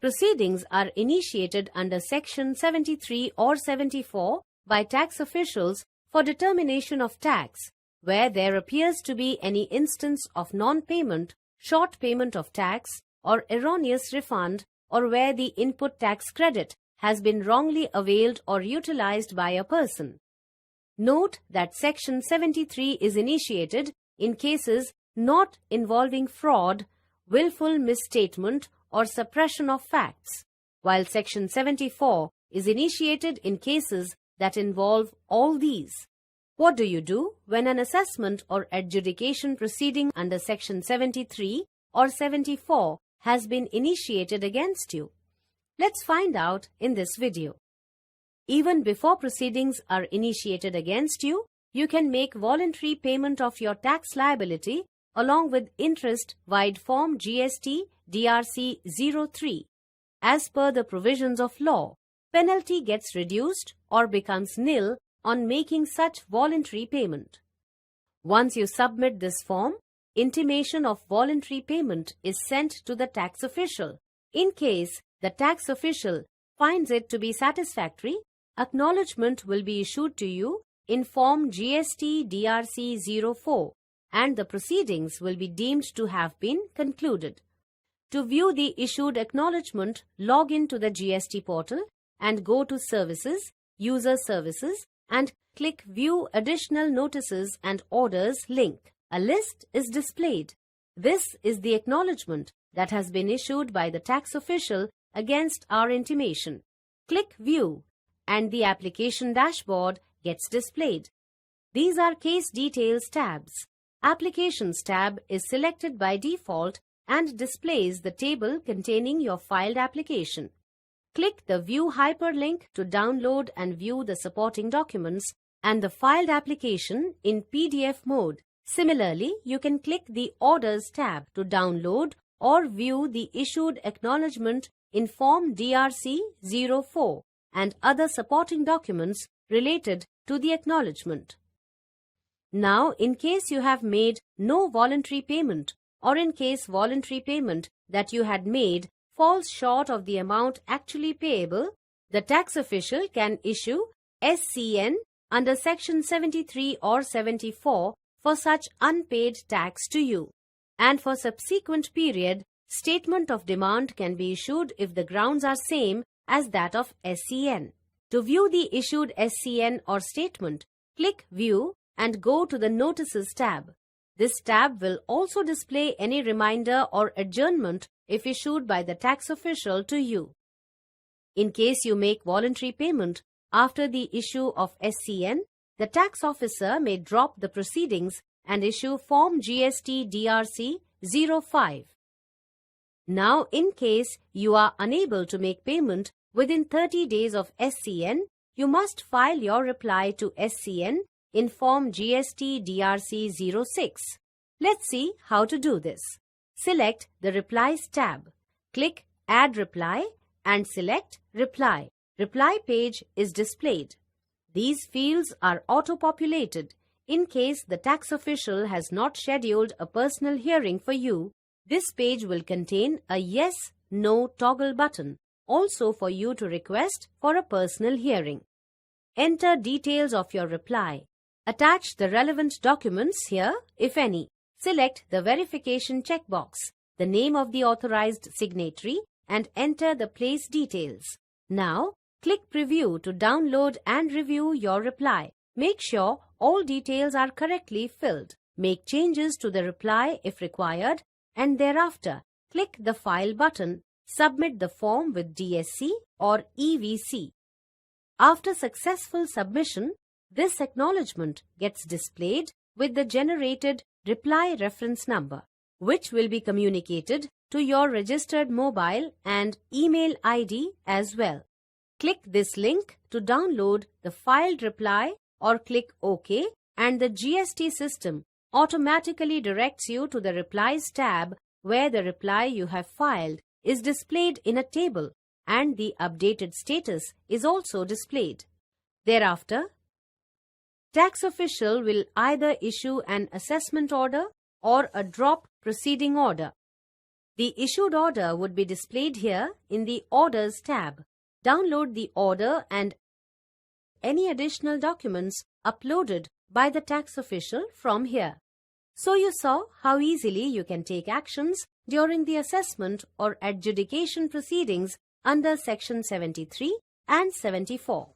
Proceedings are initiated under Section 73 or 74 by tax officials for determination of tax, where there appears to be any instance of non-payment, short payment of tax, or erroneous refund, or where the input tax credit has been wrongly availed or utilized by a person. Note that Section 73 is initiated in cases not involving fraud, willful misstatement, or suppression of facts, while Section 74 is initiated in cases that involve all these. What do you do when an assessment or adjudication proceeding under Section 73 or 74 has been initiated against you? Let's find out in this video. Even before proceedings are initiated against you, you can make voluntary payment of your tax liability along with interest via Form GST DRC 03. As per the provisions of law, penalty gets reduced or becomes nil on making such voluntary payment. Once you submit this form, intimation of voluntary payment is sent to the tax official. In case the tax official finds it to be satisfactory, acknowledgement will be issued to you in Form GST DRC 04 and the proceedings will be deemed to have been concluded. To view the issued acknowledgement, log in to the GST portal and go to Services, User Services and click View Additional Notices and Orders link. A list is displayed. This is the acknowledgement that has been issued by the tax official against our intimation. Click View and the application dashboard gets displayed. These are Case Details tabs. Applications tab is selected by default and displays the table containing your filed application. Click the View hyperlink to download and view the supporting documents and the filed application in PDF mode. Similarly, you can click the Orders tab to download or view the issued acknowledgement in Form DRC 04 and other supporting documents related to the acknowledgement. Now, in case you have made no voluntary payment or in case voluntary payment that you had made falls short of the amount actually payable, the tax official can issue SCN under Section 73 or 74 for such unpaid tax to you. And for subsequent period, statement of demand can be issued if the grounds are same as that of SCN. To view the issued SCN or statement, click View and go to the Notices tab. This tab will also display any reminder or adjournment if issued by the tax official to you. In case you make voluntary payment after the issue of SCN, the tax officer may drop the proceedings and issue Form GST DRC 05. Now, in case you are unable to make payment within 30 days of SCN, you must file your reply to SCN in Form GST DRC 06. Let's see how to do this. Select the Replies tab. Click Add Reply and select Reply. Reply page is displayed. These fields are auto-populated. In case the tax official has not scheduled a personal hearing for you, this page will contain a Yes/No toggle button, also for you to request for a personal hearing. Enter details of your reply. Attach the relevant documents here, if any. Select the verification checkbox, the name of the authorized signatory, and enter the place details. Now, click Preview to download and review your reply. Make sure all details are correctly filled. Make changes to the reply if required, and thereafter, click the File button. Submit the form with DSC or EVC. After successful submission, this acknowledgement gets displayed with the generated reply reference number, which will be communicated to your registered mobile and email ID as well. Click this link to download the filed reply or click OK, and the GST system automatically directs you to the Replies tab where the reply you have filed is displayed in a table and the updated status is also displayed. Thereafter, tax official will either issue an assessment order or a drop proceeding order. The issued order would be displayed here in the Orders tab. Download the order and any additional documents uploaded by the tax official from here. So you saw how easily you can take actions during the assessment or adjudication proceedings under Section 73 and 74.